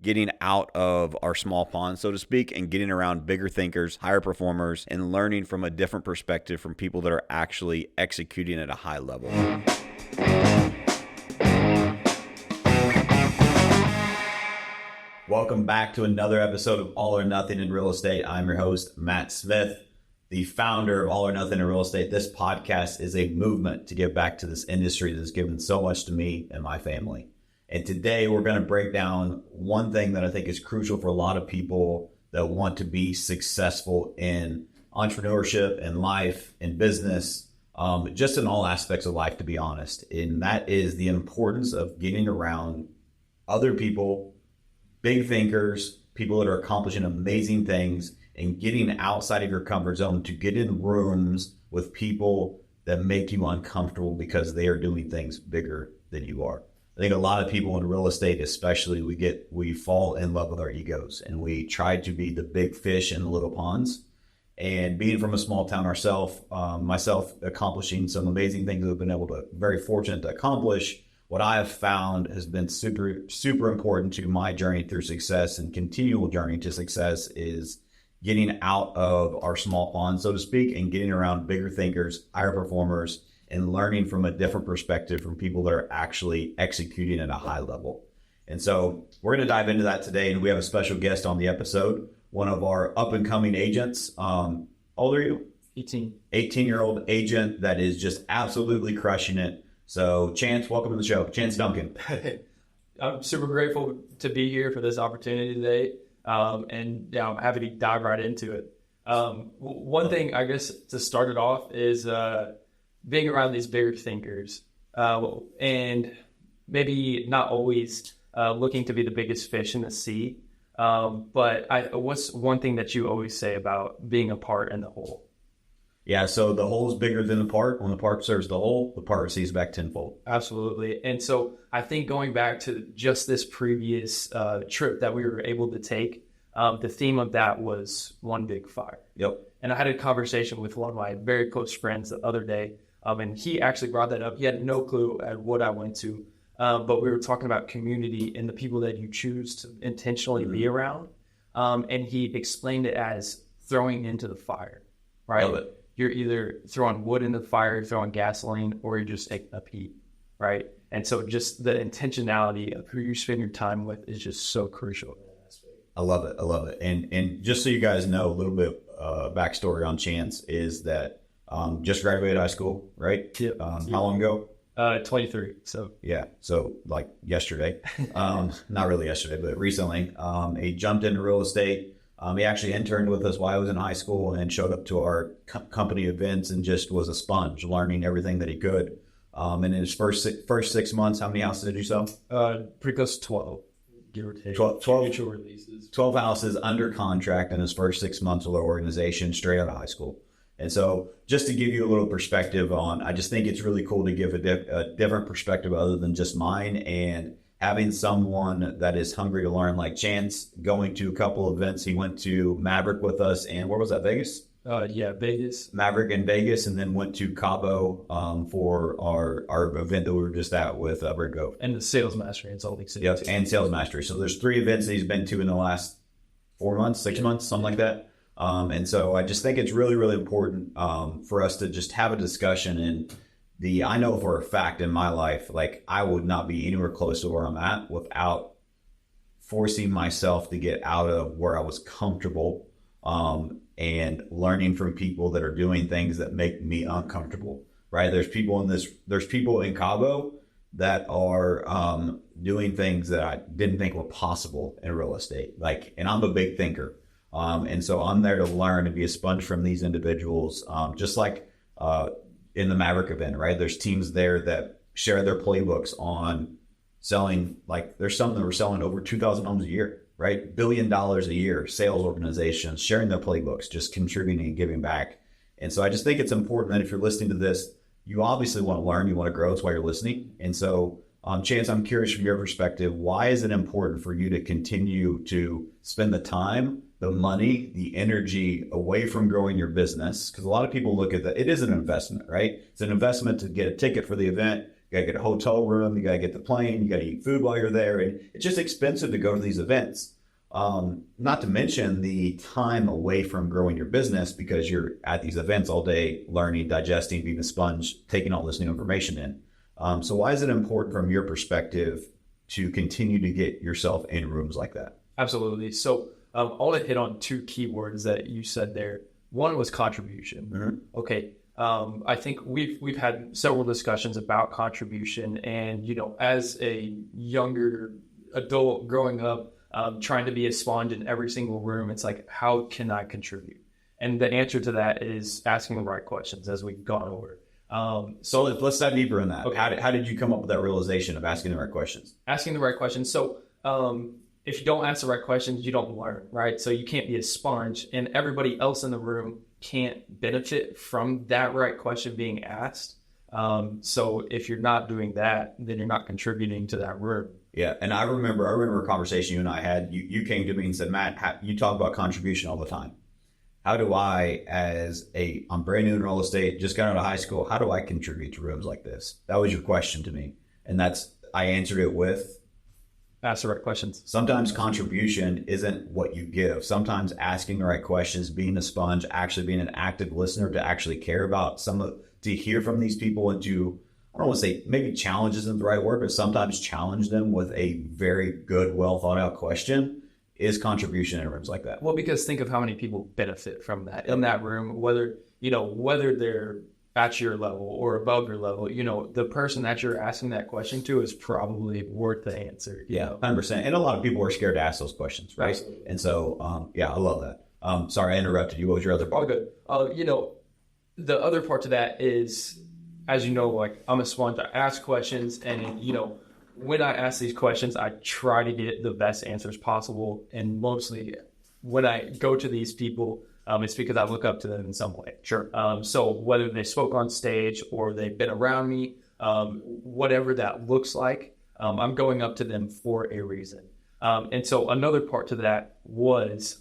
getting out of our small pond, so to speak, and getting around bigger thinkers, higher performers, and learning from a different perspective from people that are actually executing at a high level. Welcome back to another episode of All or Nothing in Real Estate. I'm your host, Matt Smith, the founder of All or Nothing in Real Estate. This podcast is a movement to give back to this industry that has given so much to me and my family. And today we're going to break down one thing that I think is crucial for a lot of people that want to be successful in entrepreneurship and life and business, just in all aspects of life, to be honest. And that is the importance of getting around other people, big thinkers, people that are accomplishing amazing things, and getting outside of your comfort zone to get in rooms with people that make you uncomfortable because they are doing things bigger than you are. I think a lot of people in real estate, especially, we fall in love with our egos, and we try to be the big fish in the little ponds. And being from a small town ourselves, myself accomplishing some amazing things that I've been very fortunate to accomplish, what I have found has been super, super important to my journey through success and continual journey to success is getting out of our small pond, so to speak, and getting around bigger thinkers, higher performers, and learning from a different perspective from people that are actually executing at a high level. And so we're going to dive into that today, and we have a special guest on the episode, one of our up-and-coming agents. How old are you? 18. 18-year-old agent that is just absolutely crushing it. So Chance, welcome to the show. Chance Duncan. I'm super grateful to be here for this opportunity today, and I'm happy to dive right into it. One thing, I guess, to start it off is being around these bigger thinkers, and maybe not always looking to be the biggest fish in the sea. But what's one thing that you always say about being a part in the whole? Yeah, so the whole is bigger than the part. When the part serves the whole, the part receives back tenfold. Absolutely. And so I think going back to just this previous trip that we were able to take, the theme of that was one big fire. Yep. And I had a conversation with one of my very close friends the other day, and he actually brought that up. He had no clue at what I went to, but we were talking about community and the people that you choose to intentionally be around. And he explained it as throwing into the fire, right? Love it. You're either throwing wood into the fire, throwing gasoline, or you're just taking up heat, right? And so just the intentionality of who you spend your time with is just so crucial. I love it. I love it. And just so you guys know, a little bit backstory on Chance is that just graduated high school, right? Yep. How long ago? 23. So yeah, so like yesterday, not really yesterday, but recently. He jumped into real estate. He actually interned with us while I was in high school and showed up to our company events and just was a sponge, learning everything that he could. And in his first 6 months, how many houses did you sell? Pretty close to 12, give or take. 12 mutual releases. 12 houses under contract in his first 6 months with our organization, straight out of high school. And so just to give you a little perspective on, I just think it's really cool to give a different perspective other than just mine, and having someone that is hungry to learn, like Chance, going to a couple events. He went to Maverick with us, and where was that, Vegas? Yeah, Vegas. Maverick in Vegas, and then went to Cabo for our event that we were just at with Red Cove. And the Sales Mastery in Salt Lake City. Yep, and Sales Mastery. So there's 3 events that he's been to in the last 4 months, 6 months, something like that. And so I just think it's really, really important for us to just have a discussion. And I know for a fact in my life, like I would not be anywhere close to where I'm at without forcing myself to get out of where I was comfortable and learning from people that are doing things that make me uncomfortable, right? There's people in Cabo that are doing things that I didn't think were possible in real estate. And I'm a big thinker. And so I'm there to learn and be a sponge from these individuals, just like in the Maverick event, right? There's teams there that share their playbooks on selling, there's some that were selling over 2,000 homes a year, right? $1 billion a year, sales organizations, sharing their playbooks, just contributing and giving back. And so I just think it's important that if you're listening to this, you obviously want to learn, you want to grow. That's why you're listening. And so, Chance, I'm curious from your perspective, why is it important for you to continue to spend the time, the money, the energy away from growing your business? Because a lot of people look at that. It is an investment, right? It's an investment to get a ticket for the event, You got to get a hotel room. You got to get the plane. You got to eat food while you're there. And it's just expensive to go to these events. Not to mention the time away from growing your business because you're at these events all day, learning, digesting, being a sponge, taking all this new information in. So why is it important from your perspective to continue to get yourself in rooms like that? Absolutely. So I want to hit on two keywords that you said there. One was contribution. Mm-hmm. Okay. I think we've had several discussions about contribution, and as a younger adult growing up, trying to be a sponge in every single room, it's like, how can I contribute? And the answer to that is asking the right questions, as we've gone over. So let's dive deeper in that. Okay. How did you come up with that realization of asking the right questions? Asking the right questions. So if you don't ask the right questions, you don't learn, right? So you can't be a sponge, and everybody else in the room can't benefit from that right question being asked. So if you're not doing that, then you're not contributing to that room. Yeah, and I remember a conversation you and I had. You came to me and said, Matt, you talk about contribution all the time. How do I, I'm brand new in real estate, just got out of high school, how do I contribute to rooms like this? That was your question to me. And I answered it with, ask the right questions. Sometimes contribution isn't what you give. Sometimes asking the right questions, being a sponge, actually being an active listener to actually care about to hear from these people and to, I don't want to say maybe challenge isn't the right word, but sometimes challenge them with a very good, well thought out question is contribution in rooms like that. Well, because think of how many people benefit from that in that room, whether they're at your level or above your level, the person that you're asking that question to is probably worth the answer. Yeah, 100%. And a lot of people are scared to ask those questions, right? Absolutely. And so, I love that. Sorry, I interrupted you. What was your other part? Oh, good. The other part to that is, as you know, like I'm a sponge. I ask questions, and when I ask these questions, I try to get the best answers possible. And mostly when I go to these people, it's because I look up to them in some way. Sure. So whether they spoke on stage or they've been around me, whatever that looks like, I'm going up to them for a reason. And so another part to that was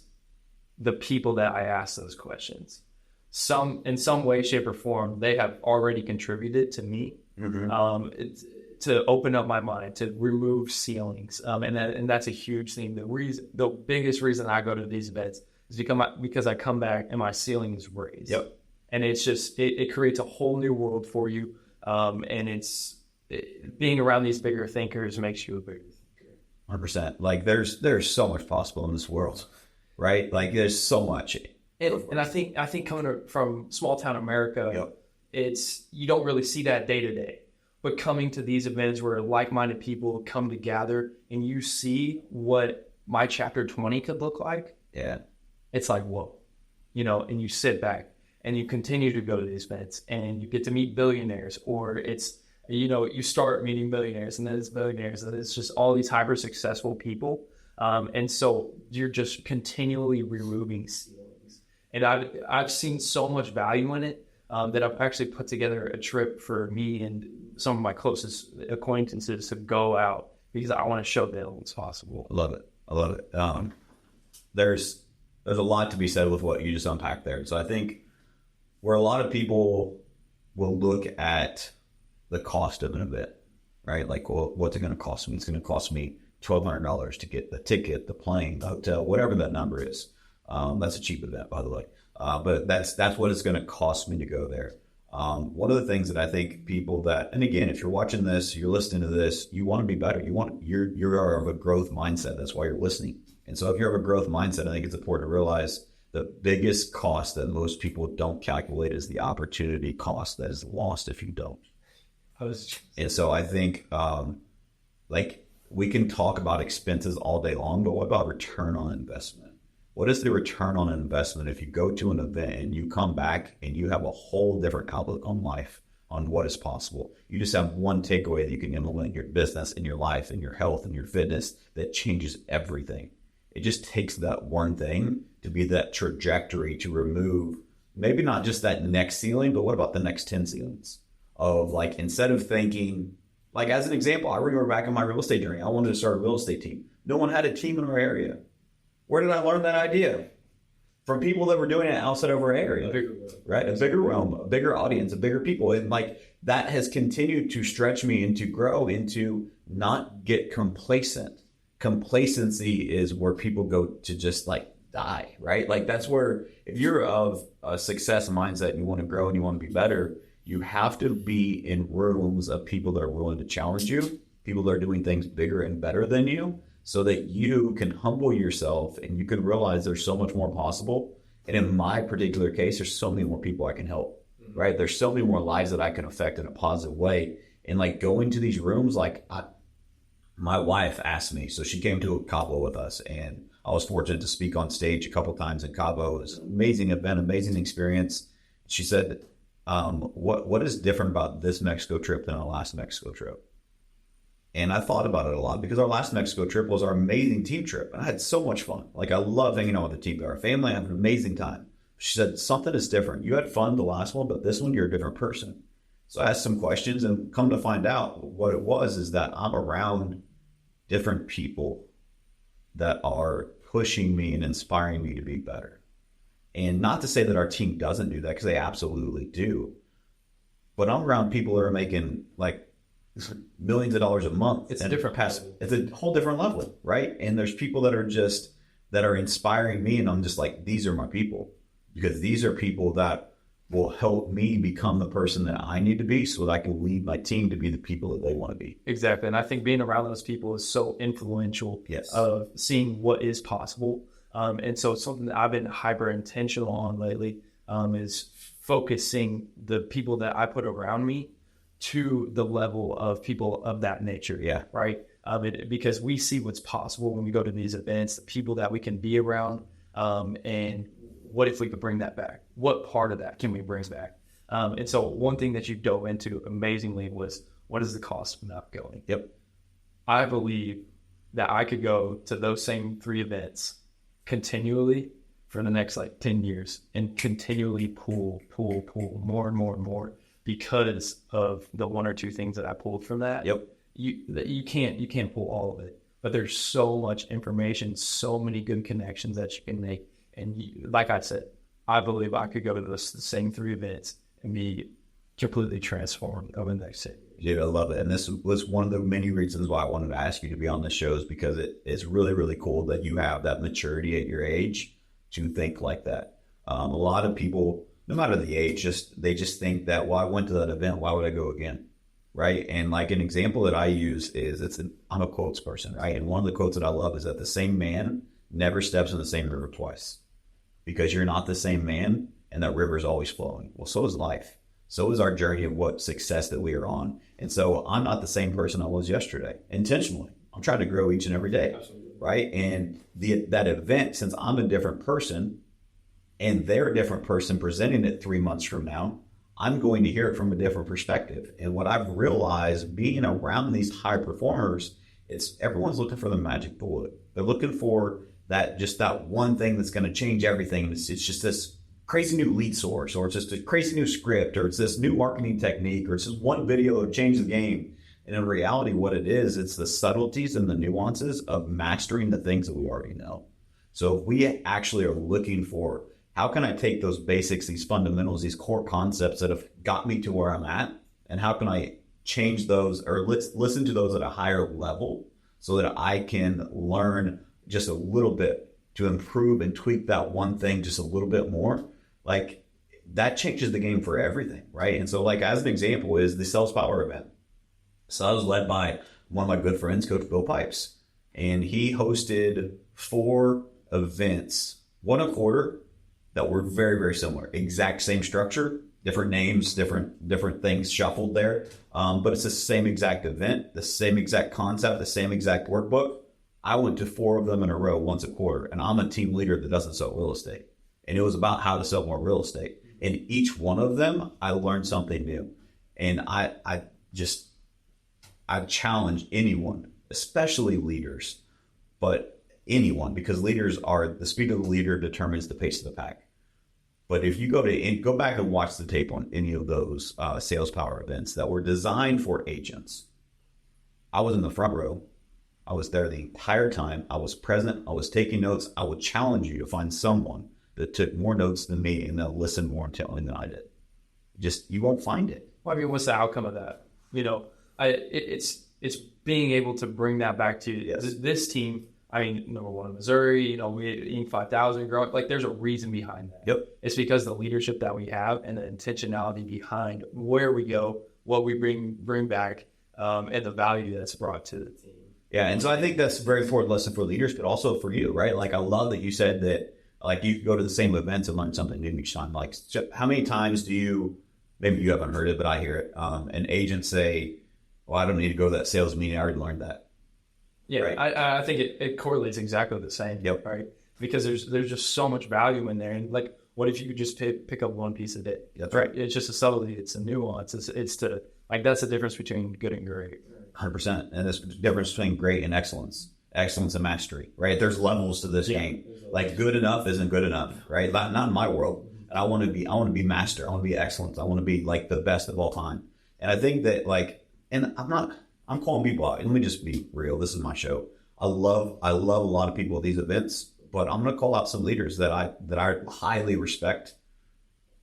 the people that I asked those questions. In some way, shape, or form, they have already contributed to me. Mm-hmm. To open up my mind, to remove ceilings. And that's a huge thing. The biggest reason I go to these events is because I come back and my ceiling is raised. Yep. And it's just, it creates a whole new world for you. And being around these bigger thinkers makes you a bigger thinker. 100%. Like there's so much possible in this world, right? Like there's so much. And I think coming from small town America, yep. You don't really see that day to day. But coming to these events where like-minded people come to gather and you see what my chapter 20 could look like, yeah, it's like, whoa, and you sit back and you continue to go to these events and you get to meet billionaires, or it's, you start meeting billionaires and then it's billionaires and it's just all these hyper successful people. And so you're just continually removing ceilings. And I've seen so much value in it that I've actually put together a trip for me and some of my closest acquaintances to go out because I want to show them what's possible. I love it. There's a lot to be said with what you just unpacked there. So I think where a lot of people will look at the cost of an event, right? Like, well, what's it going to cost me? It's going to cost me $1,200 to get the ticket, the plane, the hotel, whatever that number is. That's a cheap event, by the way. But that's what it's going to cost me to go there. One of the things that I think people and again, if you're watching this, you're listening to this, you want to be better. You're of a growth mindset. That's why you're listening. And so if you're of a growth mindset, I think it's important to realize the biggest cost that most people don't calculate is the opportunity cost that is lost if you don't. And so I think, we can talk about expenses all day long, but what about return on investment? What is the return on investment if you go to an event and you come back and you have a whole different outlook on life, on what is possible? You just have one takeaway that you can implement in your business, in your life, in your health, in your fitness that changes everything. It just takes that one thing to be that trajectory to remove maybe not just that next ceiling, but what about the next 10 ceilings? Of instead of thinking, as an example, I remember back in my real estate journey, I wanted to start a real estate team. No one had a team in our area. Where did I learn that idea? From people that were doing it outside of our area, right? A bigger realm, a bigger audience, a bigger people. And that has continued to stretch me and to grow into not get complacent. Complacency is where people go to just like die, right? Like that's where, if you're of a success mindset and you want to grow and you want to be better, you have to be in rooms of people that are willing to challenge you, people that are doing things bigger and better than you, so that you can humble yourself and you can realize there's so much more possible. And in my particular case, there's so many more people I can help, right? There's so many more lives that I can affect in a positive way. And like going to these rooms, like my wife asked me, so she came to Cabo with us, and I was fortunate to speak on stage a couple of times in Cabo. It was an amazing event, amazing experience. She said, what is different about this Mexico trip than our last Mexico trip? And I thought about it a lot, because our last Mexico trip was our amazing team trip. And I had so much fun. Like, I love hanging out with the team. Our family, I had an amazing time. She said, something is different. You had fun the last one, but this one, you're a different person. So I asked some questions, and come to find out what it was is that I'm around different people that are pushing me and inspiring me to be better. And not to say that our team doesn't do that, because they absolutely do. But I'm around people that are making like millions of dollars a month. It's a different It's a whole different level, right? And there's people that are inspiring me, and I'm just like, these are my people, because these are people that will help me become the person that I need to be, so that I can lead my team to be the people that they want to be. Exactly. And I think being around those people is so influential. Yes. Of seeing what is possible. And so it's something that I've been hyper intentional on lately, is focusing the people that I put around me to the level of people of that nature. Yeah. Right. Because we see what's possible when we go to these events, the people that we can be around, and what if we could bring that back? What part of that can we bring back? And so one thing that you dove into amazingly was, what is the cost of not going? Yep. I believe that I could go to those same 3 events continually for the next like 10 years and continually pull more and more and more, because of the 1 or 2 things that I pulled from that. Yep. You can't pull all of it, but there's so much information, so many good connections that you can make. And like I said, I believe I could go to the same 3 events and be completely transformed over the next 10 years. Yeah, I love it. And this was one of the many reasons why I wanted to ask you to be on this show, is because it's really, really cool that you have that maturity at your age to think like that. A lot of people, no matter the age, they just think that, well, I went to that event, why would I go again? Right? And like an example that I use is I'm a quotes person, right? And one of the quotes that I love is that the same man never steps in the same river twice, because you're not the same man, and that river is always flowing. Well, so is life. So is our journey of what success that we are on. And so I'm not the same person I was yesterday, intentionally. I'm trying to grow each and every day. Absolutely. Right? And that event, since I'm a different person and they're a different person presenting it 3 months from now, I'm going to hear it from a different perspective. And what I've realized being around these high performers, everyone's looking for the magic bullet. They're looking for that one thing that's going to change everything. And it's just this crazy new lead source, or it's just a crazy new script, or it's this new marketing technique, or it's just one video to change the game. And in reality, what it is, it's the subtleties and the nuances of mastering the things that we already know. So if we actually are looking for, how can I take those basics, these fundamentals, these core concepts that have got me to where I'm at, and how can I change those, or listen to those at a higher level, so that I can learn just a little bit to improve and tweak that one thing just a little bit more. Like, that changes the game for everything, right? And so, like, as an example is the Sales Power event. So I was led by one of my good friends, Coach Bill Pipes, and he hosted 4 events, 1 a quarter, that were very, very similar. Exact same structure, different names, different things shuffled there. But it's the same exact event, the same exact concept, the same exact workbook. I went to 4 of them in a row once a quarter, and I'm a team leader that doesn't sell real estate. And it was about how to sell more real estate. And each one of them, I learned something new. And I challenge anyone, especially leaders, but anyone, because leaders are, the speed of the leader determines the pace of the pack. But if you go back and watch the tape on any of those Sales Power events that were designed for agents, I was in the front row. I was there the entire time. I was present. I was taking notes. I would challenge you to find someone that took more notes than me and that listened more intently than I did. You won't find it. Well, I mean, what's the outcome of that? You know, it's being able to bring that back to this team. I mean, number one in Missouri, you know, we Inc. 5000 growing. Like, there's a reason behind that. Yep. It's because the leadership that we have and the intentionality behind where we go, what we bring back, and the value that's brought to the team. Yeah, and so I think that's a very important lesson for leaders, but also for you, right? Like, I love that you said that, like, you go to the same events and learn something new each time. Like, how many times do you, maybe you haven't heard it, but I hear it, an agent say, well, I don't need to go to that sales meeting. I already learned that. Yeah, right? I think it correlates exactly the same. Yep. Right? Because there's just so much value in there. And, like, what if you could just pick up one piece of it? That's right. It's just a subtlety. It's a nuance. It's to, like, that's the difference between good and great. 100%. And there's a difference between great and excellence and mastery, right? There's levels to this game. Like, good enough isn't good enough, right? Not in my world. And I want to be master. I want to be excellent. I want to be, like, the best of all time. And I think that, like, and I'm calling people out. Let me just be real. This is my show. I love a lot of people at these events, but I'm going to call out some leaders that I highly respect.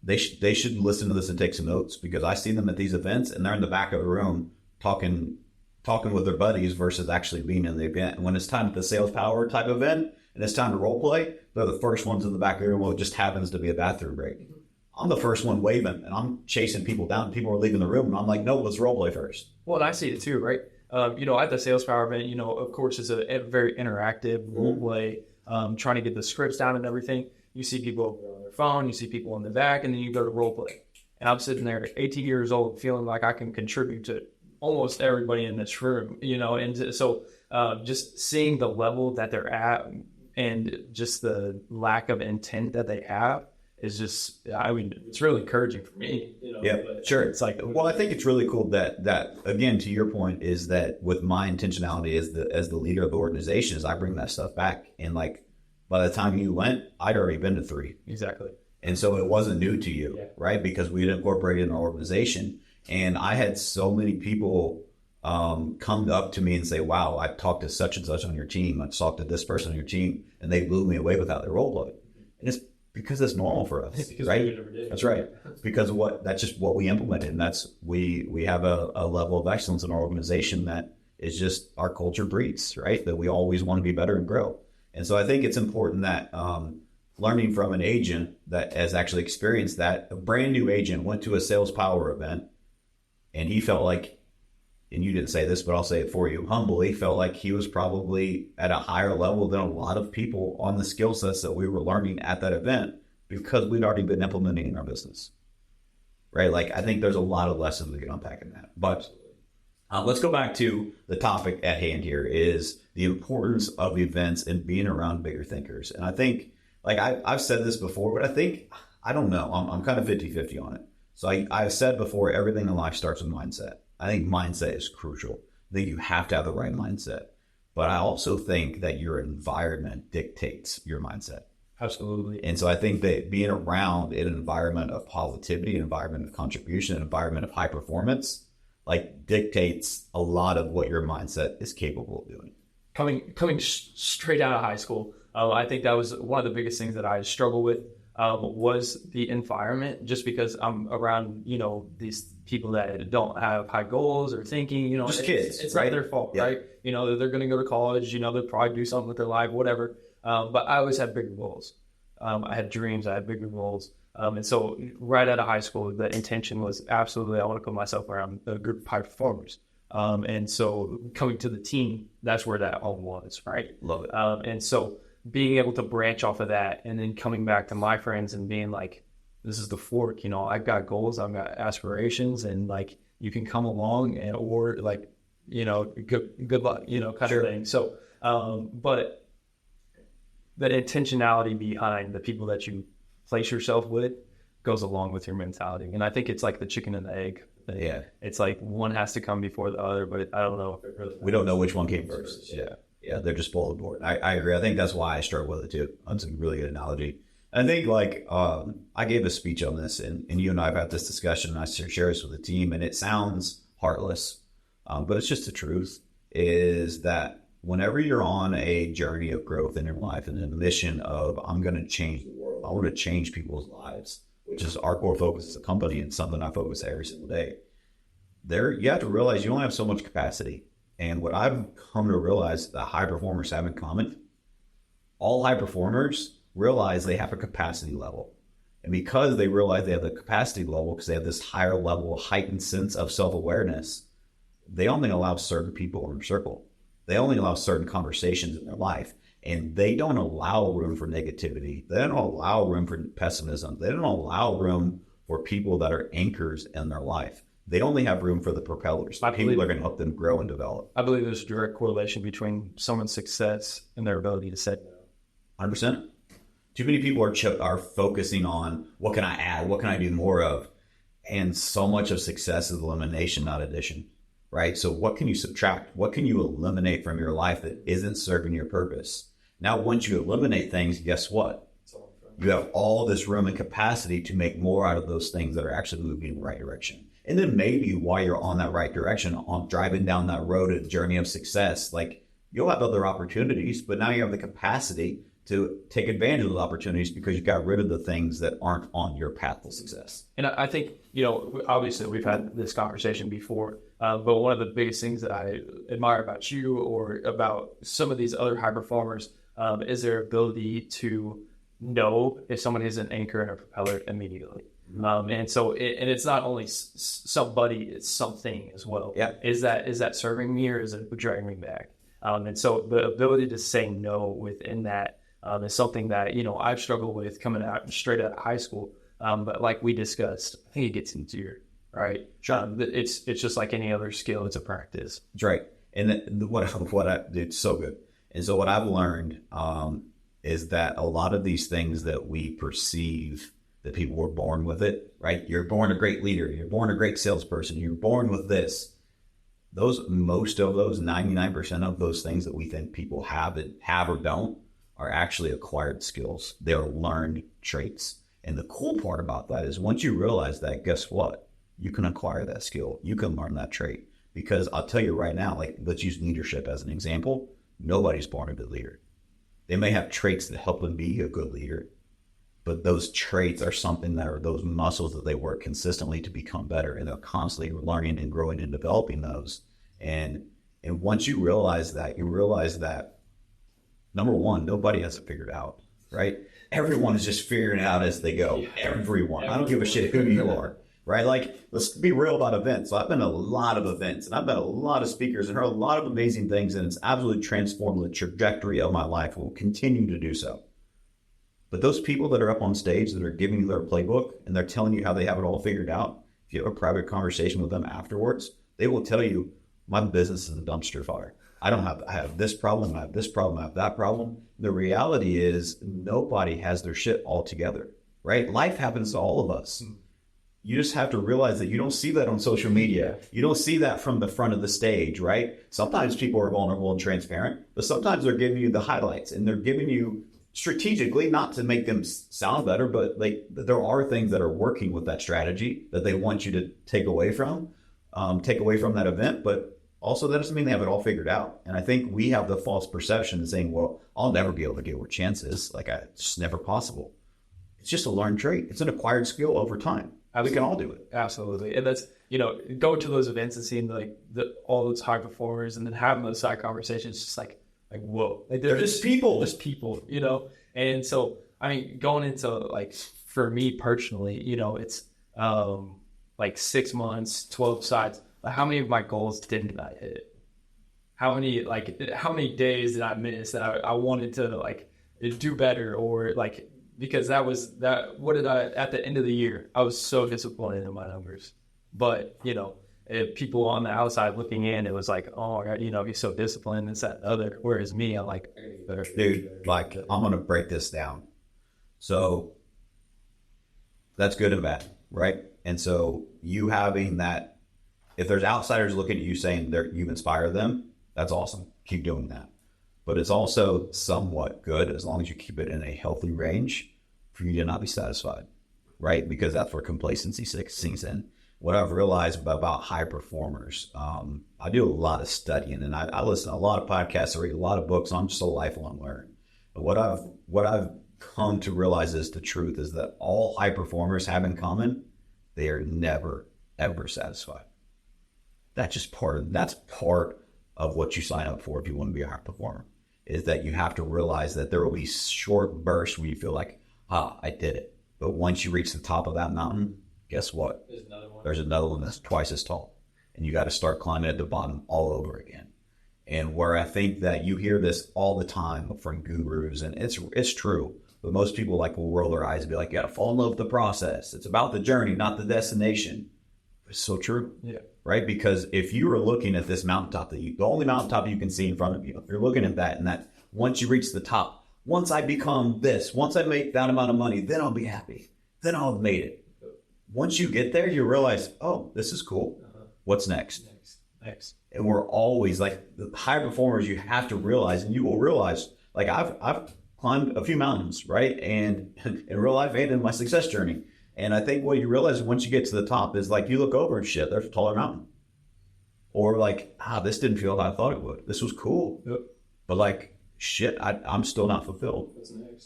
They should listen to this and take some notes, because I see them at these events and they're in the back of the room talking with their buddies versus actually being in the event. And when it's time at the sales power type event and it's time to role play, they're the first ones in the back of the room. Well, it just happens to be a bathroom break. I'm the first one waving and I'm chasing people down. People are leaving the room and I'm like, no, let's role play first. Well, and I see it too, right? You know, at the sales power event, you know, of course, it's a very interactive role play, trying to get the scripts down and everything. You see people on their phone, you see people in the back, and then you go to role play. And I'm sitting there at 18 years old feeling like I can contribute to almost everybody in this room, you know. And so just seeing the level that they're at and just the lack of intent that they have is just, I mean, it's really encouraging for me. You know, yeah, sure. It's like, well, I think it's really cool that again, to your point, is that with my intentionality as the leader of the organization, is I bring that stuff back. And, like, by the time you went, I'd already been to 3. Exactly. And so it wasn't new to you, right? Because we'd incorporated in our organization. And I had so many people come up to me and say, wow, I talked to such and such on your team. I talked to this person on your team, and they blew me away without their role play. And it's because it's normal for us, right? That's right. Because that's just what we implemented. And that's, we have a level of excellence in our organization that is just our culture breeds, right? That we always want to be better and grow. And so I think it's important that learning from an agent that has actually experienced that, a brand new agent went to a sales power event and he felt like, and you didn't say this, but I'll say it for you, humbly felt like he was probably at a higher level than a lot of people on the skill sets that we were learning at that event, because we'd already been implementing in our business, right? Like, I think there's a lot of lessons we can unpack in that. But let's go back to the topic at hand here, is the importance of events and being around bigger thinkers. And I think, like, I've said this before, but I don't know. I'm kind of 50-50 on it. So I've said before, everything in life starts with mindset. I think mindset is crucial. I think you have to have the right mindset. But I also think that your environment dictates your mindset. Absolutely. And so I think that being around an environment of positivity, an environment of contribution, an environment of high performance, like, dictates a lot of what your mindset is capable of doing. Coming straight out of high school, I think that was one of the biggest things that I struggled with, was the environment, just because I'm around, you know, these people that don't have high goals or thinking, you know, just kids. It's right? not their fault, right? You know, they're going to go to college, you know, they'll probably do something with their life, whatever. But I always had bigger goals. I had dreams, I had bigger goals. And so right out of high school, the intention was absolutely, I want to put myself around a group of high performers. And so coming to the team, that's where that all was, right? Love it. And so being able to branch off of that and then coming back to my friends and being like, this is the fork, you know, I've got goals, I've got aspirations, and, like, you can come along and, or, like, you know, good luck, you know, kind of thing. So, but the intentionality behind the people that you place yourself with goes along with your mentality. And I think it's like the chicken and the egg thing. Yeah. It's like one has to come before the other, but I don't know if it really, we don't know which one came first. Yeah, they're just both aboard. I agree. I think that's why I struggle with it too. That's a really good analogy. I think, like, I gave a speech on this, and you and I have had this discussion, and I share this with the team, and it sounds heartless, but it's just the truth, is that whenever you're on a journey of growth in your life and a mission of, I'm going to change the world, I want to change people's lives, which is our core focus as a company and something I focus every single day. you have to realize you only have so much capacity. And what I've come to realize that high performers have in common, all high performers realize they have a capacity level. And because they realize they have the capacity level, because they have this higher level, heightened sense of self-awareness, they only allow certain people in their circle. They only allow certain conversations in their life. And they don't allow room for negativity. They don't allow room for pessimism. They don't allow room for people that are anchors in their life. They only have room for the propellers. People are going to help them grow and develop. I believe there's a direct correlation between someone's success and their ability to say no. 100%. Too many people are focusing on what can I add? What can I do more of? And so much of success is elimination, not addition, right? So what can you subtract? What can you eliminate from your life that isn't serving your purpose? Now, once you eliminate things, guess what? You have all this room and capacity to make more out of those things that are actually moving in the right direction. And then maybe while you're on that right direction, on driving down that road, a journey of success, like you'll have other opportunities, but now you have the capacity to take advantage of those opportunities because you got rid of the things that aren't on your path to success. And I think, obviously we've had this conversation before, but one of the biggest things that I admire about you or about some of these other high performers is their ability to know if someone is an anchor and a propeller immediately. And so it's not only somebody, it's something as well. Yeah. Is that serving me or is it dragging me back? And so the ability to say no within that is something that, I've struggled with coming out straight out of high school. But like we discussed, I think it gets easier, right? Sure. It's just like any other skill. It's a practice. That's right. And it's so good. And so what I've learned is that a lot of these things that we perceive that people were born with it, right? You're born a great leader. You're born a great salesperson. You're born with this. Most of those, 99% of those things that we think people have or don't are actually acquired skills. They are learned traits. And the cool part about that is once you realize that, guess what? You can acquire that skill. You can learn that trait. Because I'll tell you right now, like let's use leadership as an example. Nobody's born a good leader. They may have traits that help them be a good leader, but those traits are something that are those muscles that they work consistently to become better, and they're constantly learning and growing and developing those. And once you realize that, number one, nobody has it figured out, right? Everyone is just figuring it out as they go. Everyone. I don't give a shit who you are, right? Like, let's be real about events. So I've been to a lot of events, and I've been to a lot of speakers and heard a lot of amazing things, and it's absolutely transformed the trajectory of my life and will continue to do so. But those people that are up on stage that are giving you their playbook and they're telling you how they have it all figured out, if you have a private conversation with them afterwards, they will tell you, my business is a dumpster fire. I have this problem, I have this problem, I have that problem. The reality is nobody has their shit all together, right? Life happens to all of us. You just have to realize that you don't see that on social media. You don't see that from the front of the stage, right? Sometimes people are vulnerable and transparent, but sometimes they're giving you the highlights and they're giving you strategically, not to make them sound better, but like there are things that are working with that strategy that they want you to take away from that event. But also that doesn't mean they have it all figured out. And I think we have the false perception of saying, well, I'll never be able to get where chance is. It's just never possible. It's just a learned trait. It's an acquired skill over time. We can all do it. Absolutely. And that's, going to those events and seeing all those high performers and then having those side conversations, just like, whoa, they're just people. And so, going into for me personally, it's 6 months, 12 sides. How many of my goals didn't I hit? How many days did I miss that I wanted to do better or because at the end of the year, I was so disappointed in my numbers, but if people on the outside looking in, it was like, oh, he's so disciplined, this, that, and other. Whereas me, I'm like, dude, I'm going to break this down. So that's good and bad, right? And so you having that, if there's outsiders looking at you saying you've inspired them, that's awesome. Keep doing that. But it's also somewhat good as long as you keep it in a healthy range for you to not be satisfied, right? Because that's where complacency sinks in. What I've realized about high performers, I do a lot of studying and I listen to a lot of podcasts, I read a lot of books. I'm just a lifelong learner. But what I've come to realize is the truth is that all high performers have in common, they are never, ever satisfied. that's part of what you sign up for if you want to be a high performer, is that you have to realize that there will be short bursts where you feel like, I did it. But once you reach the top of that mountain, guess what? There's another one that's twice as tall. And you got to start climbing at the bottom all over again. And where I think that you hear this all the time from gurus, and it's true, but most people will roll their eyes and be like, you got to fall in love with the process. It's about the journey, not the destination. It's so true. Yeah. Right? Because if you are looking at this mountaintop, the only mountaintop you can see in front of you, if you're looking at that, and that once you reach the top, once I become this, once I make that amount of money, then I'll be happy. Then I'll have made it. Once you get there, you realize, oh, this is cool. What's next? Next. And we're always the high performers, you have to realize, and you will realize, I've climbed a few mountains, right? And in real life and in my success journey. And I think what you realize once you get to the top is you look over and shit, there's a taller mountain. Or this didn't feel how I thought it would. This was cool. Yep. But shit, I'm still not fulfilled.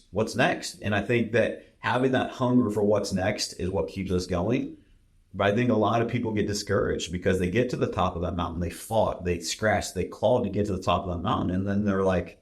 What's next? And I think that having that hunger for what's next is what keeps us going. But I think a lot of people get discouraged because they get to the top of that mountain, they fought, they scratched, they clawed to get to the top of that mountain. And then they're like,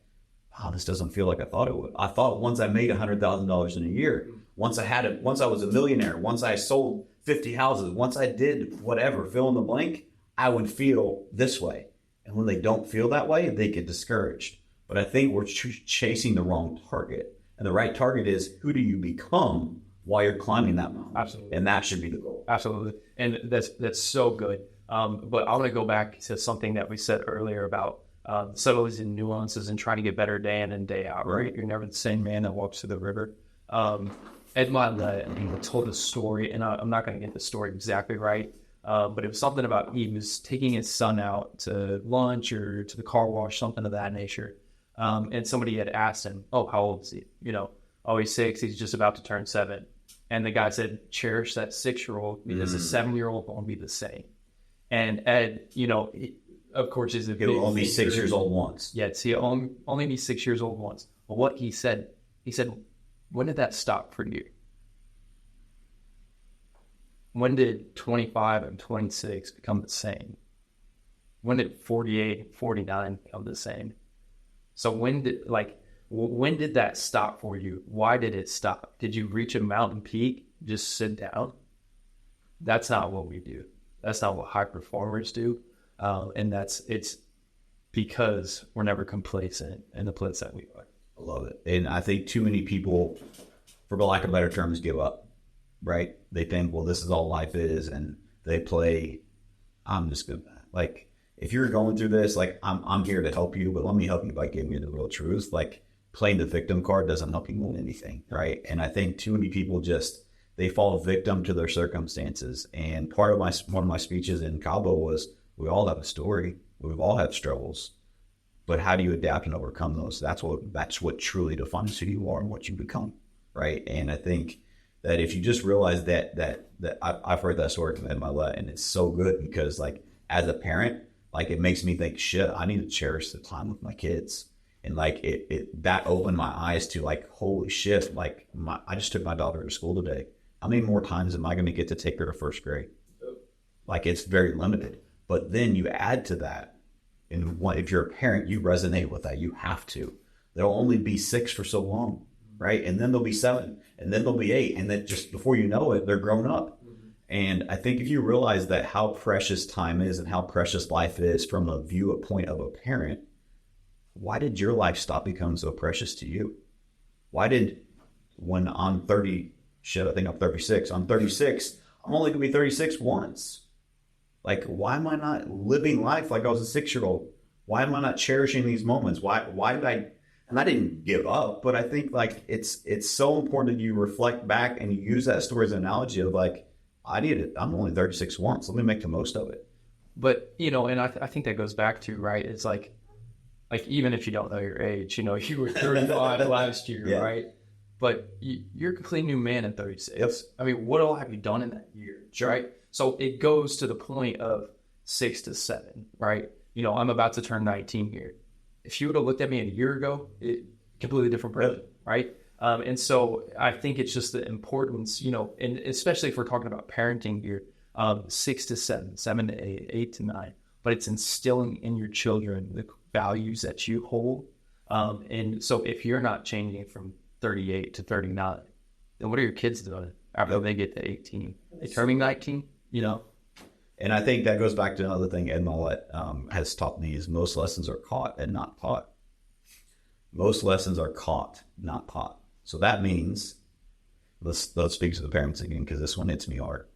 wow, this doesn't feel like I thought it would. I thought once I made $100,000 in a year, once I was a millionaire, once I sold 50 houses, once I did whatever, fill in the blank, I would feel this way. And when they don't feel that way, they get discouraged. But I think we're chasing the wrong target. And the right target is, who do you become while you're climbing that mountain? Absolutely. And that should be the goal. Absolutely. And that's so good. But I want to go back to something that we said earlier about subtleties and nuances and trying to get better day in and day out, right? You're never the same man that walks to the river. Ed Milet told a story, and I'm not going to get the story exactly right, but it was something about he was taking his son out to lunch or to the car wash, something of that nature. And somebody had asked him, oh, how old is he? Oh, he's 6, he's just about to turn 7. And the guy said, cherish that 6-year-old because the 7-year-old won't be the same. And Ed, of course, is He'll only be 6 years old once. Yes, he'll only be 6 years old once. But what he said, when did that stop for you? When did 25 and 26 become the same? When did 48 and 49 become the same? So when did that stop for you? Why did it stop? Did you reach a mountain peak, just sit down? That's not what we do. That's not what high performers do. And it's because we're never complacent in the place that we are. I love it. And I think too many people, for lack of better terms, give up, right? They think, well, this is all life is. And they play, I'm just good. If you're going through this, I'm here to help you, but let me help you by giving you the real truth. Playing the victim card doesn't help you win anything, right? And I think too many people they fall victim to their circumstances. And part of one of my speeches in Cabo was, we all have a story. We've all had struggles, but how do you adapt and overcome those? That's what truly defines who you are and what you become, right? And I think that if you just realize that I've heard that story from Ed Milet, and it's so good because as a parent, it makes me think, shit, I need to cherish the time with my kids. And that opened my eyes to holy shit, I just took my daughter to school today. How many more times am I going to get to take her to first grade? It's very limited. But then you add to that, and if you're a parent, you resonate with that. You have to. They'll only be 6 for so long, right? And then they'll be 7, and then they'll be 8, and then just before you know it, they're grown up. And I think if you realize that how precious time is and how precious life is from a viewpoint of a parent, why did your life stop becoming so precious to you? When I'm 30, I think I'm 36. I'm 36. I'm only going to be 36 once. Why am I not living life like I was a 6-year-old? Why am I not cherishing these moments? Why did I? And I didn't give up, but I think it's so important that you reflect back and you use that story as an analogy of I'm only 36 once. Let me make the most of it. But, and I think that goes back to, right, it's even if you don't know your age, you were 35 last year, yeah. Right? But you're a completely new man at 36. Yep. I mean, what all have you done in that year, sure. Right? So it goes to the point of 6 to 7, right? I'm about to turn 19 here. If you would have looked at me a year ago, completely different person, right? And so I think it's just the importance, and especially if we're talking about parenting here, 6 to 7, 7 to 8, 8 to 9. But it's instilling in your children the values that you hold. And so if you're not changing from 38 to 39, then what are your kids doing after they get to 18? They turning 19, you know? And I think that goes back to another thing Ed Mollett has taught me is most lessons are caught and not taught. Most lessons are caught, not taught. So that means, let's speak to the parents again, because this one hits me hard.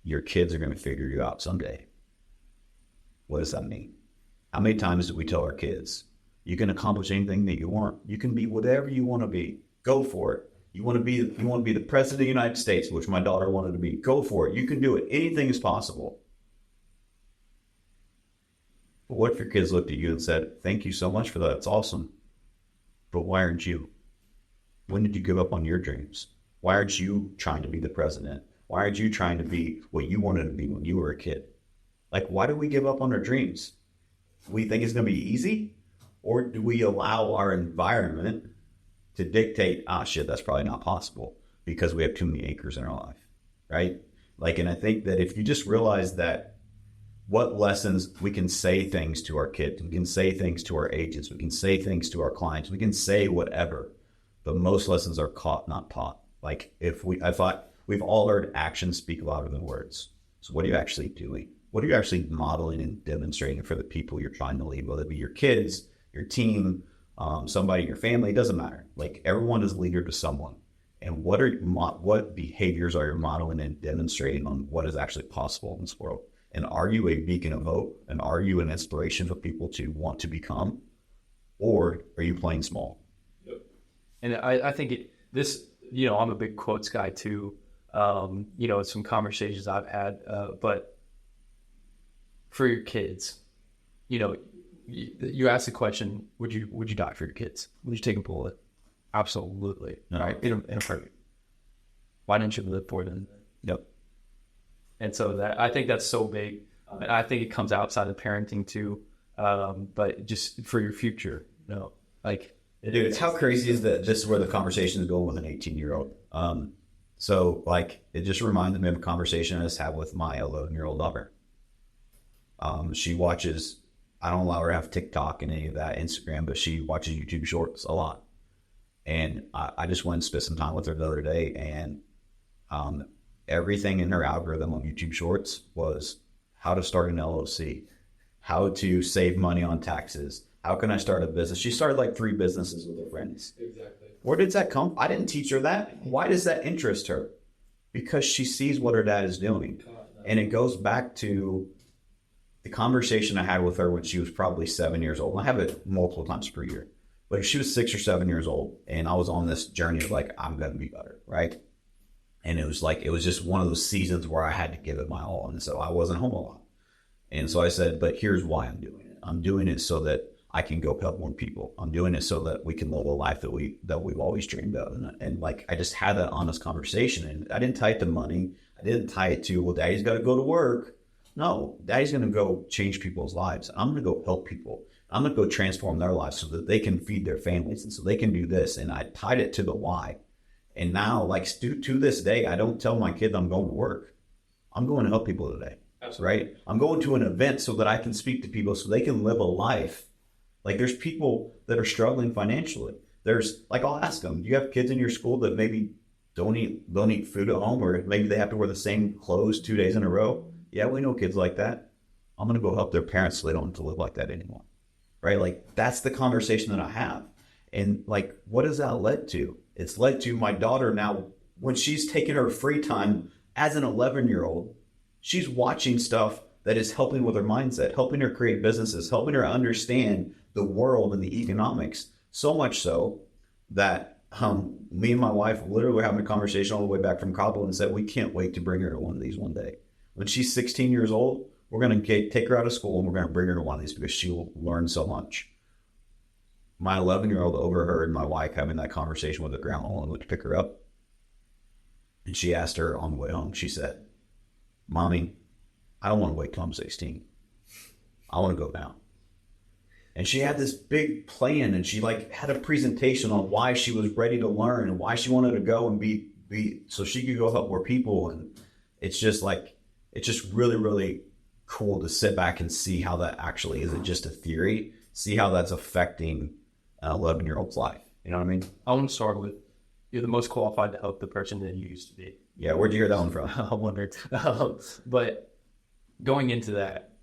Your kids are going to figure you out someday. What does that mean? How many times do we tell our kids, you can accomplish anything that you want. You can be whatever you want to be. Go for it. You want to be the president of the United States, which my daughter wanted to be. Go for it. You can do it. Anything is possible. But what if your kids looked at you and said, thank you so much for that. It's awesome. But why aren't you? When did you give up on your dreams? Why aren't you trying to be the president? Why aren't you trying to be what you wanted to be when you were a kid? Like, why do we give up on our dreams? We think it's going to be easy? Or do we allow our environment to dictate, shit, that's probably not possible because we have too many acres in our life, right? Like, and I think that if you just realize that what lessons we can say things to our kids, we can say things to our agents, we can say things to our clients, we can say whatever, but most lessons are caught, not taught. Like I thought we've all heard actions speak louder than words. So what are you actually doing? What are you actually modeling and demonstrating for the people you're trying to lead, whether it be your kids, your team, somebody in your family? It doesn't matter. Like, everyone is a leader to someone. And what behaviors are you modeling and demonstrating on what is actually possible in this world? And are you a beacon of hope? And are you an inspiration for people to want to become? Or are you playing small? Yep. And I think I'm a big quotes guy too. Some conversations I've had, but for your kids, you ask the question, would you die for your kids? Would you take a bullet? Absolutely. No. Right? In a heartbeat. Why didn't you live for them? Yep. And so I think that's so big. And I think it comes outside of parenting too. But just for your future, Dude, how crazy is that this is where the conversation is going with an 18-year-old? So like, it just reminded me of a conversation I just had with my 11-year-old daughter. She watches, I don't allow her to have TikTok and any of that, Instagram, but she watches YouTube Shorts a lot. And I just went and spent some time with her the other day, and everything in her algorithm on YouTube Shorts was how to start an LLC, how to save money on taxes, how can I start a business. She started like 3 businesses with her friends. Exactly. Where did that come? I didn't teach her that. Why does that interest her? Because she sees what her dad is doing. And it goes back to the conversation I had with her when she was probably 7 years old. I have it multiple times per year. But if she was 6 or 7 years old, and I was on this journey of like, I'm going to be better, right? And it was just one of those seasons where I had to give it my all. And so I wasn't home a lot. And so I said, but here's why I'm doing it. I'm doing it so that I can go help more people. I'm doing it so that we can live a life that we've always dreamed of. And like, I just had that honest conversation, and I didn't tie it to money. I didn't tie it to, well, daddy's got to go to work. No, daddy's going to go change people's lives. I'm going to go help people. I'm going to go transform their lives so that they can feed their families and so they can do this. And I tied it to the why. And now, like, to this day, I don't tell my kids I'm going to work. I'm going to help people today. Absolutely. Right? I'm going to an event so that I can speak to people so they can live a life. Like, there's people that are struggling financially. There's, like, I'll ask them, do you have kids in your school that maybe don't eat food at home, or maybe they have to wear the same clothes 2 days in a row? Yeah, we know kids like that. I'm going to go help their parents so they don't have to live like that anymore. Right? Like, that's the conversation that I have. And like, what has that led to? It's led to my daughter now, when she's taking her free time as an 11-year-old, she's watching stuff that is helping with her mindset, helping her create businesses, helping her understand the world and the economics. So much so that me and my wife literally were having a conversation all the way back from Cabo and said, we can't wait to bring her to one of these one day. When she's 16 years old, we're going to take her out of school and we're going to bring her to one of these because she will learn so much. My 11-year-old overheard my wife having that conversation with her grandma and went to pick her up. And she asked her on the way home, she said, Mommy, I don't want to wait till I'm 16. I want to go now. And she had this big plan, and she like had a presentation on why she was ready to learn and why she wanted to go and be so she could go help more people. And it's just really, really cool to sit back and see how that actually isn't just a theory, see how that's affecting an 11-year-old's life. You know what I mean? I want to start with, you're the most qualified to help the person that you used to be. Yeah, where'd you hear that one from? I wondered. But going into that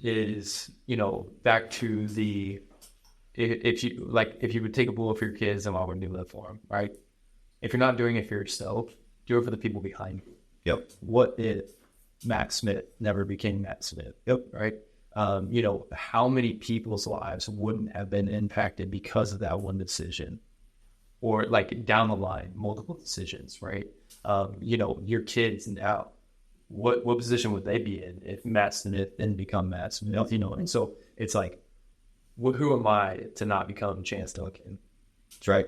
is, back to the, if you would take a bullet for your kids, then why wouldn't you live for them, right? If you're not doing it for yourself, do it for the people behind you. Yep. What if Matt Smith never became Matt Smith? Yep. Right? How many people's lives wouldn't have been impacted because of that one decision? Or like down the line, multiple decisions, right? Your kids now, what position would they be in if Matt Smith didn't become Matt Smith? And so it's like, who am I to not become Chance Duncan? That's right.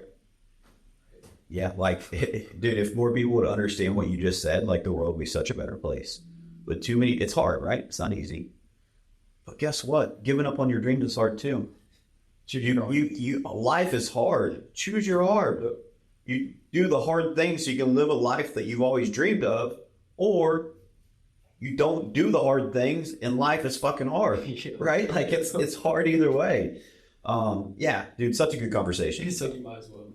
Yeah, like, dude, if more people would understand what you just said, like, the world would be such a better place. But too many, it's hard, right? It's not easy. But guess what? Giving up on your dreams is hard too. Life is hard. Choose your hard. You do the hard things so you can live a life that you've always dreamed of, or you don't do the hard things and life is fucking hard, right? Like, it's hard either way. Yeah, dude, such a good conversation. So you might as well.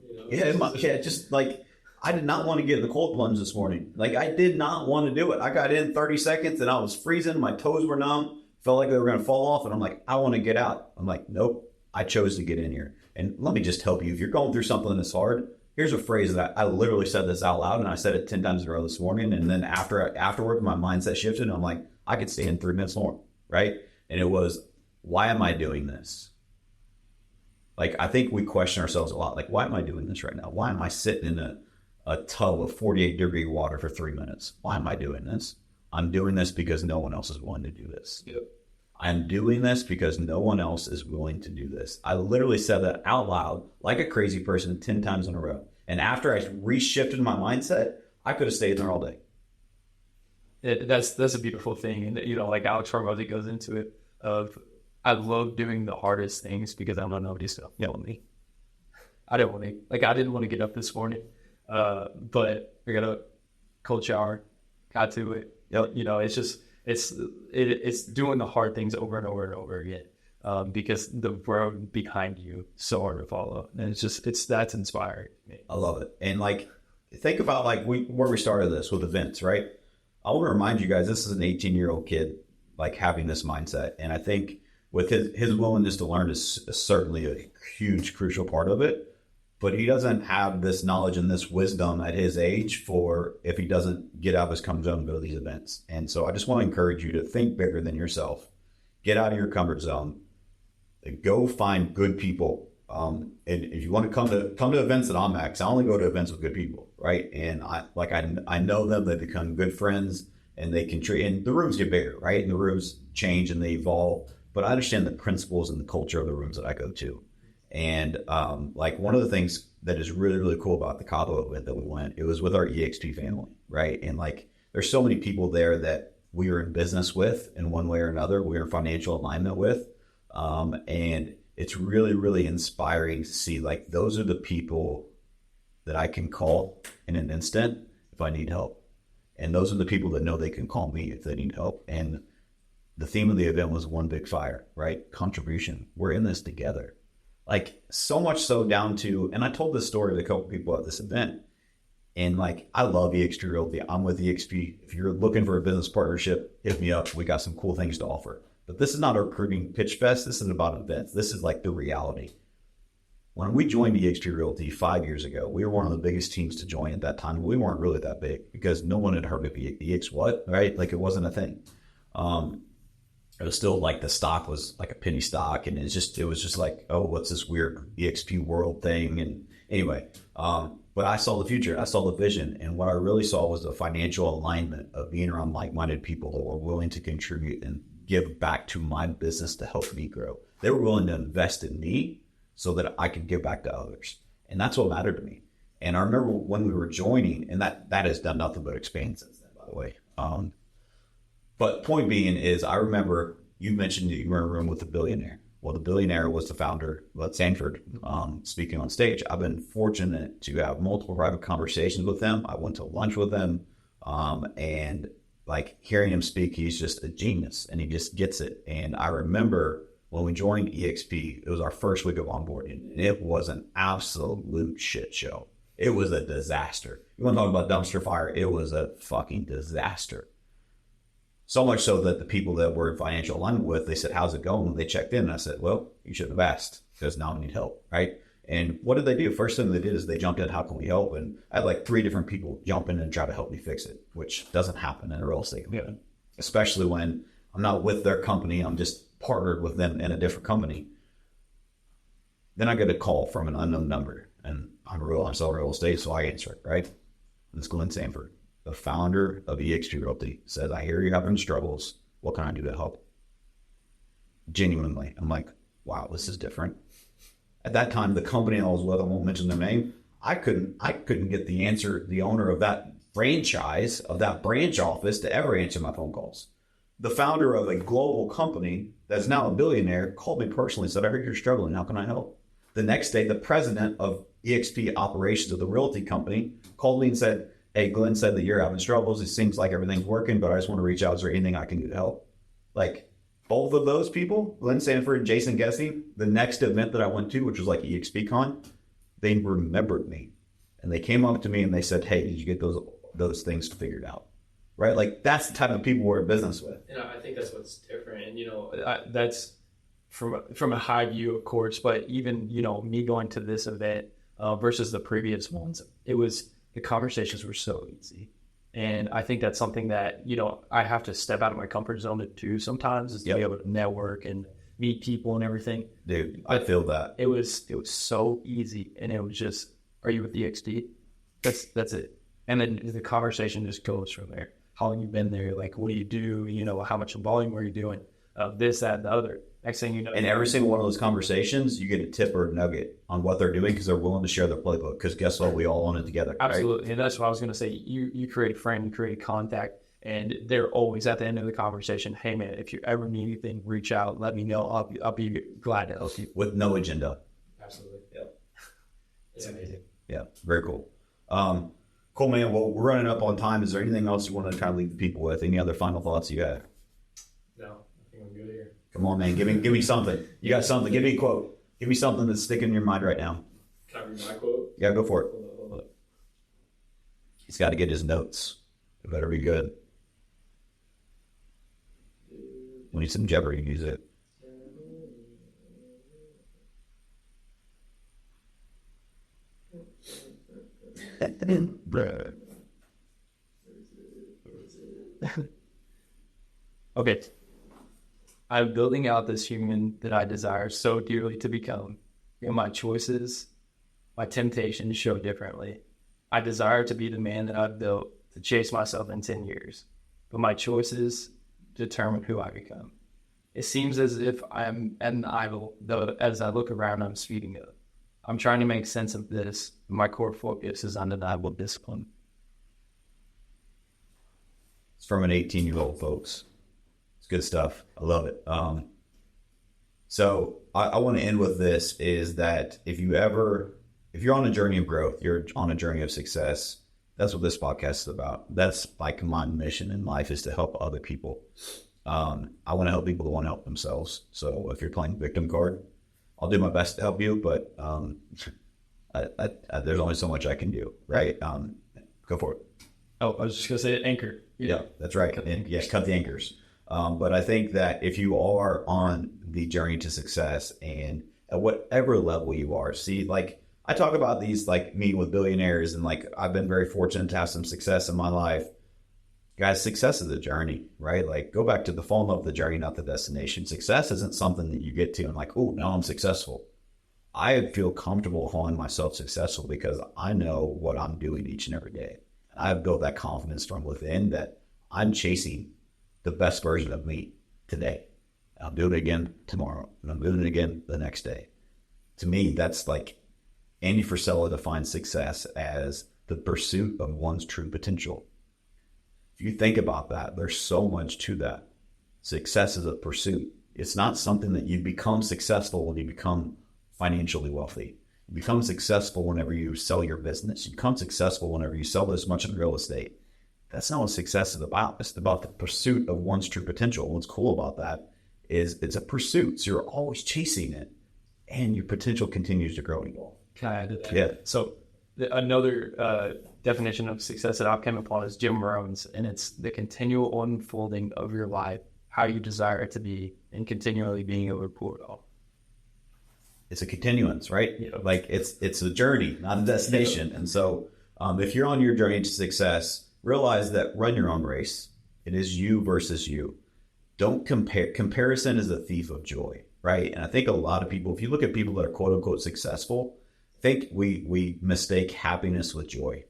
Just like, I did not want to get in the cold plunge this morning. Like, I did not want to do it. I got in 30 seconds and I was freezing. My toes were numb. Felt like they were going to fall off. And I'm like, I want to get out. I'm like, nope, I chose to get in here. And let me just help you. If you're going through something that's hard, here's a phrase that I literally said this out loud, and I said it 10 times in a row this morning. And then afterward, my mindset shifted. And I'm like, I could stay in 3 minutes more, right? And it was, why am I doing this? Like, I think we question ourselves a lot. Like, why am I doing this right now? Why am I sitting in a tub of 48-degree water for 3 minutes? Why am I doing this? I'm doing this because no one else is willing to do this. Yep. I'm doing this because no one else is willing to do this. I literally said that out loud like a crazy person 10 times in a row. And after I reshifted my mindset, I could have stayed there all day. That's a beautiful thing. And, like Alex Hormozy goes into it of, I love doing the hardest things because I don't know nobody's yelling at me. I didn't want to get up this morning, but I got a cold shower, got to it. Yep. It's just, it's doing the hard things over and over and over again, because the road behind you is so hard to follow. And that's inspiring to me. I love it. And like, think about like where we started this with events, right? I want to remind you guys, this is an 18-year-old kid, like, having this mindset. And I think with his willingness to learn is certainly a huge, crucial part of it. But he doesn't have this knowledge and this wisdom at his age for if he doesn't get out of his comfort zone and go to these events. And so I just want to encourage you to think bigger than yourself. Get out of your comfort zone. Go find good people. And if you want to come to events that I'm at, I only go to events with good people, right? And I know them. They become good friends, and they can treat. And the rooms get bigger, right? And the rooms change and they evolve. But I understand the principles and the culture of the rooms that I go to. And like, one of the things that is really, really cool about the Cabo event that we went, it was with our EXP family, right? And like, there's so many people there that we are in business with in one way or another. We are in financial alignment with. And it's really, really inspiring to see, like, those are the people that I can call in an instant if I need help. And those are the people that know they can call me if they need help. And the theme of the event was one big fire, right? Contribution. We're in this together. Like, so much so down to, and I told this story to a couple people at this event, and like, I love EXP Realty. I'm with EXP. If you're looking for a business partnership, hit me up. We got some cool things to offer. But this is not a recruiting pitch fest. This isn't about events. This is like the reality. When we joined EXP Realty 5 years ago, we were one of the biggest teams to join at that time. We weren't really that big because no one had heard of EX what, right? Like, it wasn't a thing. It was still like, the stock was like a penny stock, and it was just like, oh, what's this weird EXP world thing? And anyway, but I saw the future. I saw the vision. And what I really saw was the financial alignment of being around like-minded people that were willing to contribute and give back to my business to help me grow. They were willing to invest in me so that I could give back to others. And that's what mattered to me. And I remember when we were joining, and that has done nothing but expand since then, by the way. But point being is, I remember you mentioned that you were in a room with a billionaire. Well, the billionaire was the founder of Sanford, speaking on stage. I've been fortunate to have multiple private conversations with them. I went to lunch with them. And like hearing him speak, he's just a genius and he just gets it. And I remember when we joined EXP, it was our first week of onboarding, and it was an absolute shit show. It was a disaster. You want to talk about dumpster fire? It was a fucking disaster. So much so that the people that we're in financial alignment with, they said, how's it going? When they checked in, and I said, well, you shouldn't have asked because now we need help, right? And what did they do? First thing they did is they jumped in, how can we help? And I had like 3 different people jump in and try to help me fix it, which doesn't happen in a real estate company, especially when I'm not with their company. I'm just partnered with them in a different company. Then I get a call from an unknown number, and I sell real estate, so I answer it, right? And it's Glenn Sanford, the founder of EXP Realty, says, I hear you're having struggles. What can I do to help? Genuinely, I'm like, wow, this is different. At that time, the company I was with, I won't mention their name, I couldn't get the owner of that franchise, of that branch office, to ever answer my phone calls. The founder of a global company that's now a billionaire called me personally and said, I heard you're struggling. How can I help? The next day, the president of EXP operations of the realty company called me and said, hey, Glenn said that you're having struggles. It seems like everything's working, but I just want to reach out. Is there anything I can do to help? Like, both of those people, Glenn Sanford and Jason Gessie, the next event that I went to, which was like EXP Con, they remembered me. And they came up to me and they said, hey, did you get those things figured out? Right? Like, that's the type of people we're in business with. And I think that's what's different. And, that's from a high view, of course, but even, me going to this event versus the previous ones, the conversations were so easy. And I think that's something that, I have to step out of my comfort zone to do sometimes, is to be able to network and meet people and everything. Dude, I feel that. It was so easy. And it was just, are you with EXP? That's it. And then the conversation just goes from there. How long you been there? Like, what do you do? How much volume are you doing? This, that, and the other. Next thing you know. And every single one of those conversations, you get a tip or a nugget on what they're doing because they're willing to share their playbook. Because guess what? We all own it together. Absolutely. Right? And that's what I was going to say. You create a friend, you create a contact, and they're always at the end of the conversation, hey, man, if you ever need anything, reach out. Let me know. I'll be glad to help you. With no agenda. Absolutely. Yep. It's amazing. Yeah. Very cool. Cool, man. Well, we're running up on time. Is there anything else you want to kind of leave the people with? Any other final thoughts you have? No, I think I'm good here. Come on, man. Give me something. You got something. Give me a quote. Give me something that's sticking in your mind right now. Can I read my quote? Yeah, go for it. Hold up. He's got to get his notes. It better be good. We need some Jeopardy music. Okay. I'm building out this human that I desire so dearly to become. And my choices, my temptations show differently. I desire to be the man that I've built to chase myself in 10 years. But my choices determine who I become. It seems as if I'm an idol, though as I look around, I'm speeding up. I'm trying to make sense of this. My core focus is undeniable discipline. It's from an 18-year-old, folks. It's good stuff. I love it. So I want to end with this, is that if you're on a journey of growth, you're on a journey of success, that's what this podcast is about. That's like my mission in life, is to help other people. I want to help people who want to help themselves. So if you're playing victim card, I'll do my best to help you, but there's only so much I can do, right? Go for it. Oh, I was just going to say anchor. Yeah, that's right. And yes, cut the anchors. But I think that if you are on the journey to success, and at whatever level you are, see, like I talk about these, like meeting with billionaires, and like I've been very fortunate to have some success in my life. Guys, success is a journey, right? Like, go back to the fall in love with the journey, not the destination. Success isn't something that you get to and like, oh, now I'm successful. I feel comfortable calling myself successful because I know what I'm doing each and every day. I've built that confidence from within that I'm chasing the best version of me today. I'll do it again tomorrow, and I'm doing it again the next day. To me, that's like Andy Frisella defines success as the pursuit of one's true potential. If you think about that, there's so much to that. Success is a pursuit. It's not something that you become successful when you become financially wealthy. You become successful whenever you sell your business. You become successful whenever you sell this much in real estate. That's not what success is about. It's about the pursuit of one's true potential. What's cool about that is it's a pursuit. So you're always chasing it, and your potential continues to grow and evolve. Can I add to that? Yeah. So another definition of success that I've come upon is Jim Rohn's, and it's the continual unfolding of your life, how you desire it to be, and continually being able to pull it off. It's a continuance, right? Yeah. Like it's a journey, not a destination. And so if you're on your journey to success, realize that run your own race. It is you versus you. Don't compare. Comparison is a thief of joy, right? And I think a lot of people, if you look at people that are quote unquote successful, I think we mistake happiness with joy.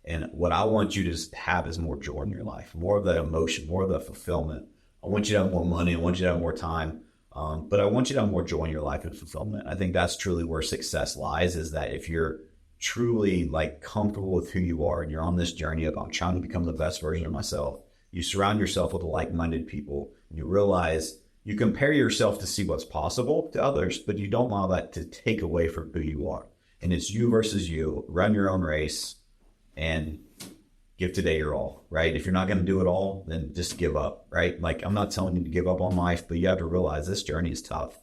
And what I want you to have is more joy in your life, more of that emotion, more of that fulfillment. I want you to have more money. I want you to have more time. But I want you to have more joy in your life and fulfillment. I think that's truly where success lies, is that if you're truly like comfortable with who you are and you're on this journey of I'm trying to become the best version of myself, you surround yourself with like-minded people, and you realize you compare yourself to see what's possible to others, but you don't allow that to take away from who you are. And it's you versus you. Run your own race and give today your all, right? If you're not going to do it all, then just give up, right? Like, I'm not telling you to give up on life, but you have to realize this journey is tough.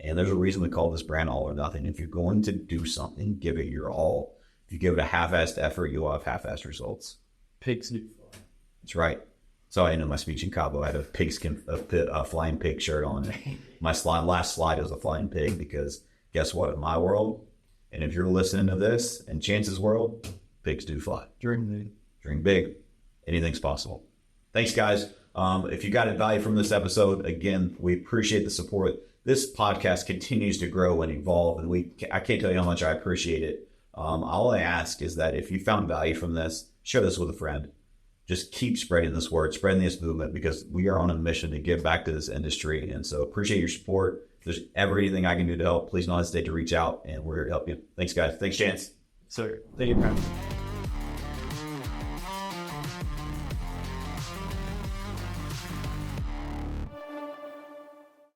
And there's a reason we call this brand All or Nothing. If you're going to do something, give it your all. If you give it a half-assed effort, you'll have half-assed results. Pigs do fly. That's right. So I ended my speech in Cabo. I had a flying pig shirt on. My last slide was a flying pig, because guess what? In my world, and if you're listening to this, in Chance's world, pigs do fly. Dream big. Anything's possible. Thanks, guys. If you got value from this episode, again, we appreciate the support. This podcast continues to grow and evolve, and I can't tell you how much I appreciate it. All I ask is that if you found value from this, share this with a friend. Just keep spreading this word, spreading this movement, because we are on a mission to give back to this industry. And so appreciate your support. If there's everything I can do to help, please don't hesitate to reach out, and we're here to help you. Thanks, guys. Thanks, Chance. So thank you for having me.